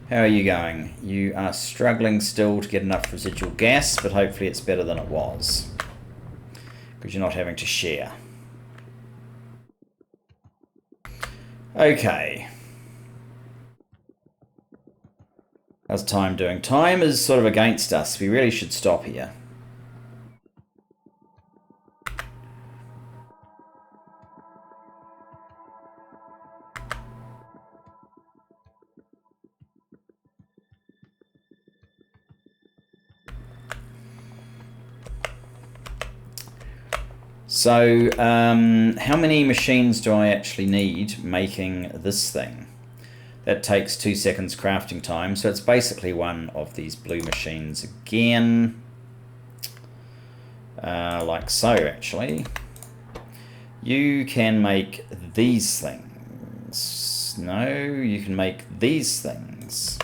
How are you going? You are struggling still to get enough residual gas, but hopefully it's better than it was, because you're not having to share. Okay. How's time doing? Time is sort of against us. We really should stop here. So, how many machines do I actually need making this thing? That takes 2 seconds crafting time, so it's basically one of these blue machines again. Like so, actually. You can make these things. No, you can make these things.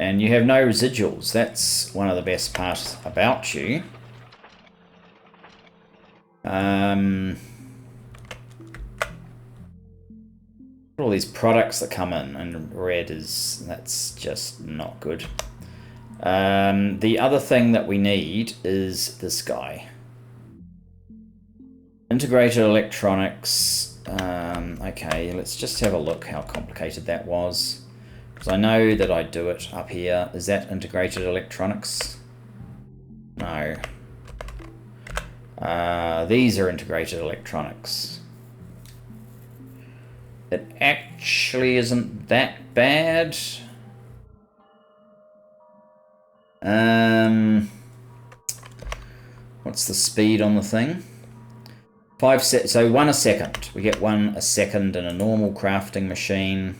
And you have no residuals. That's one of the best parts about you. All these products that come in, and red that's just not good. The other thing that we need is this guy. Integrated electronics. Okay, let's just have a look how complicated that was. Because I know that I do it up here. Is that integrated electronics? No. These are integrated electronics. It actually isn't that bad. What's the speed on the thing? 5 sec. So 1 a second. We get 1 a second in a normal crafting machine.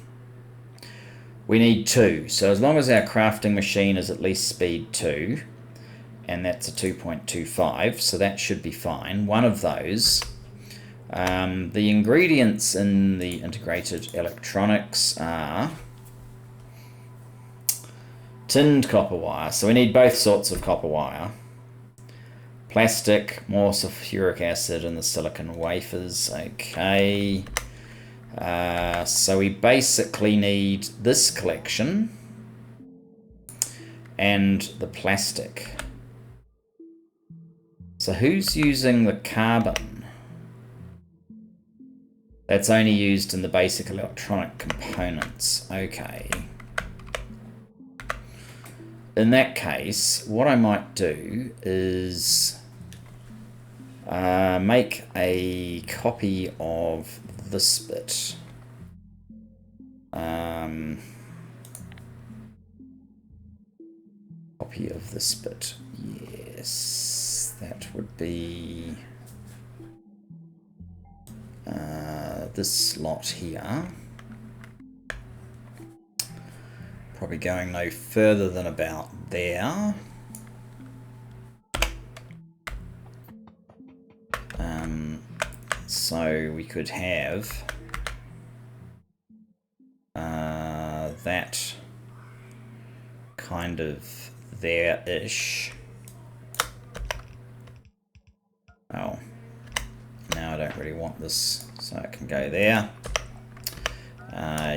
We need 2. So as long as our crafting machine is at least speed 2, and that's a 2.25, so that should be fine. One of those. The ingredients in the integrated electronics are tinned copper wire. So we need both sorts of copper wire. Plastic, more sulfuric acid, and the silicon wafers. Okay. So we basically need this collection and the plastic. So who's using the carbon? That's only used in the basic electronic components. Okay. In that case, what I might do is make a copy of this bit. Copy of this bit. Yes, that would be this slot here. Probably going no further than about there. So we could have that kind of there-ish. Oh, now I don't really want this, so it can go there.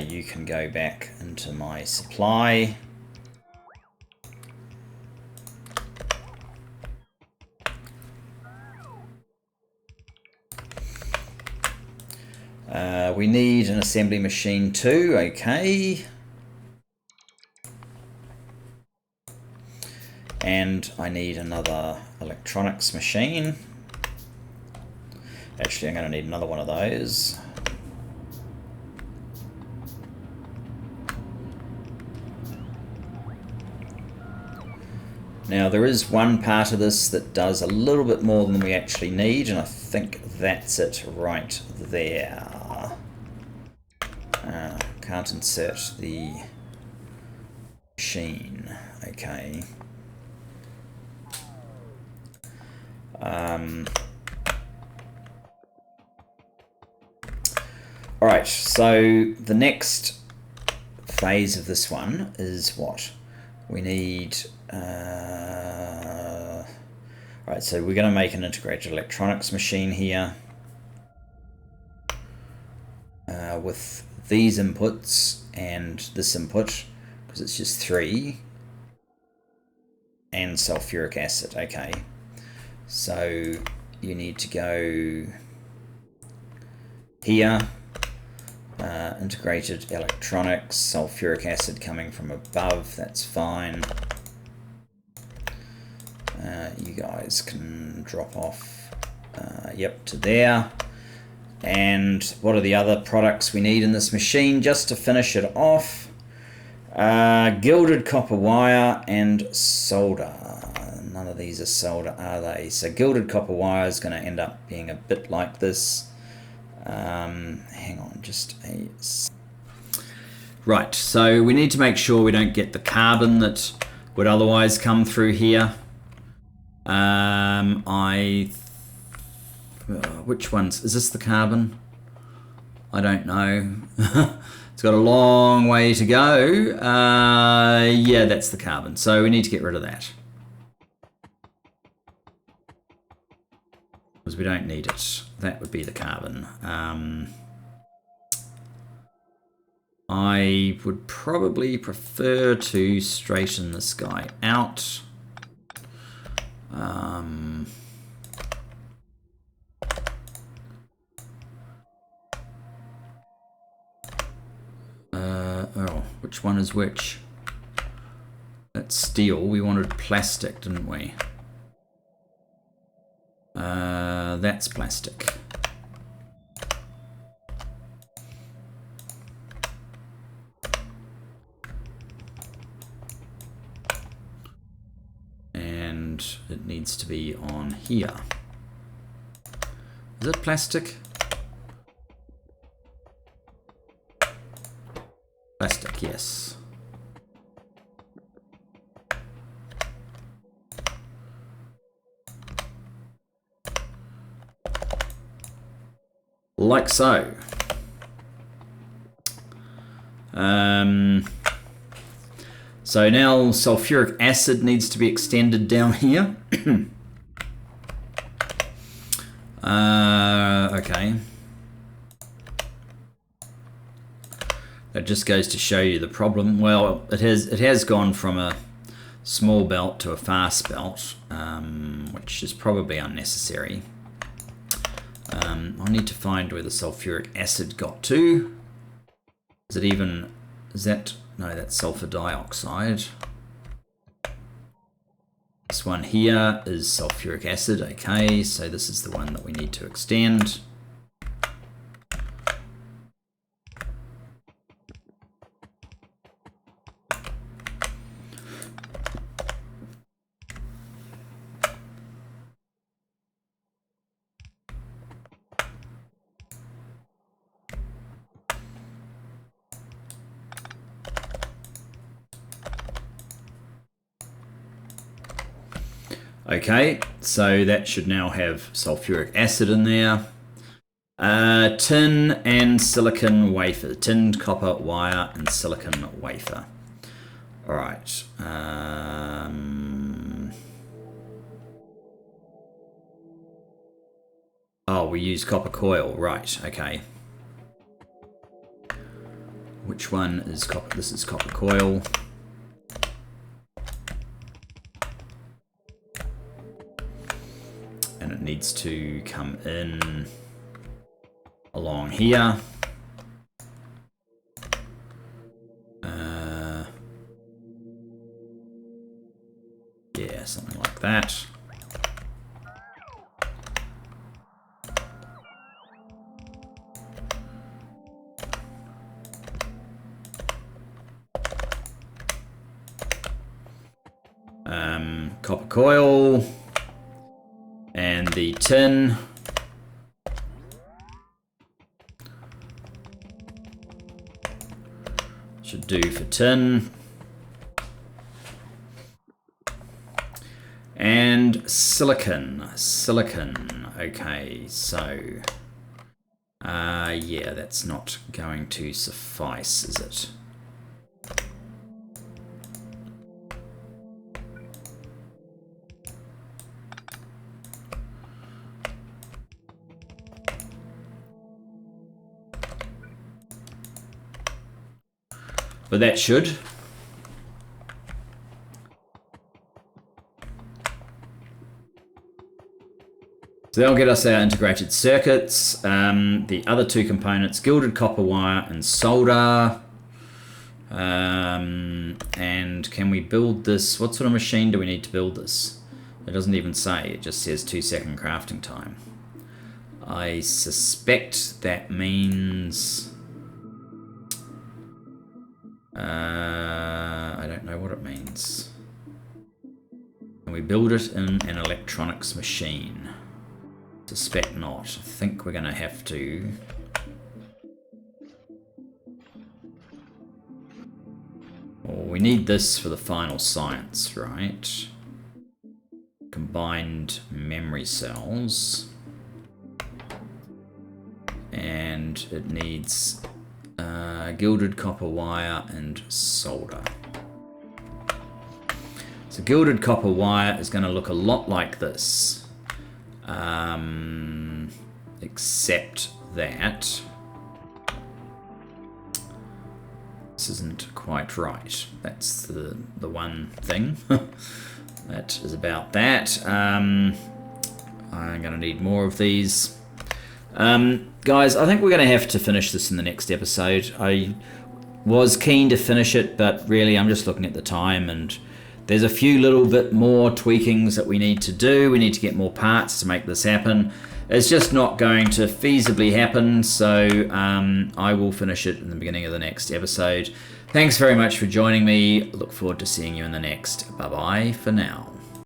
You can go back into my supply. We need an assembly machine too, okay. And I need another electronics machine. Actually, I'm going to need another one of those. Now there is one part of this that does a little bit more than we actually need, and I think that's it right there. Can't insert the machine. Okay. Alright, so the next phase of this one is what? We need... Alright, so we're going to make an integrated electronics machine here. With these inputs and this input, because it's just 3. And sulfuric acid, okay. So you need to go here. Integrated electronics, sulfuric acid coming from above, that's fine. You guys can drop off, yep, to there. And what are the other products we need in this machine just to finish it off? Gilded copper wire and solder. None of these are solder, are they? So gilded copper wire is going to end up being a bit like this. Hang on, just a... Right, so we need to make sure we don't get the carbon that would otherwise come through here. Which ones? Is this the carbon? I don't know. It's got a long way to go. Yeah, that's the carbon. So we need to get rid of that. Because we don't need it. That would be the carbon. I would probably prefer to straighten this guy out. Which one is which? That's steel. We wanted plastic, didn't we? That's plastic. And it needs to be on here. Is it plastic? Plastic, yes. Like so. So now sulfuric acid needs to be extended down here. Okay. That just goes to show you the problem. Well, it has gone from a small belt to a fast belt, which is probably unnecessary. I need to find where the sulfuric acid got to. Is it even, is that, no, that's sulfur dioxide. This one here is sulfuric acid, okay, so this is the one that we need to extend. Okay, so that should now have sulfuric acid in there. Tin and silicon wafer. Tinned copper wire and silicon wafer. Alright. Oh, we use copper coil. Right, okay. Which one is copper? This is copper coil. And it needs to come in along here. Yeah, something like that. Copper coil. And the tin should do for tin. And silicon. Silicon. Okay, so yeah, that's not going to suffice, is it? But that should. So that'll get us our integrated circuits. The other two components, gilded copper wire and solder. And can we build this? What sort of machine do we need to build this? It doesn't even say, it just says 2-second crafting time. I suspect that means... I don't know what it means. Can we build it in an electronics machine? Suspect not. I think we're going to have to. Well, we need this for the final science, right? Combined memory cells. And it needs gilded copper wire and solder. So gilded copper wire is going to look a lot like this, except that this isn't quite right. That's the one thing that is about that. I'm going to need more of these. Guys, I think we're going to have to finish this in the next episode. was keen to finish it, but really I'm just looking at the time, and there's a few little bit more tweakings that we need to do. We need to get more parts to make this happen. It's just not going to feasibly happen, so I will finish it in the beginning of the next episode. Thanks very much for joining me. Look forward to seeing you in the next. Bye bye for now.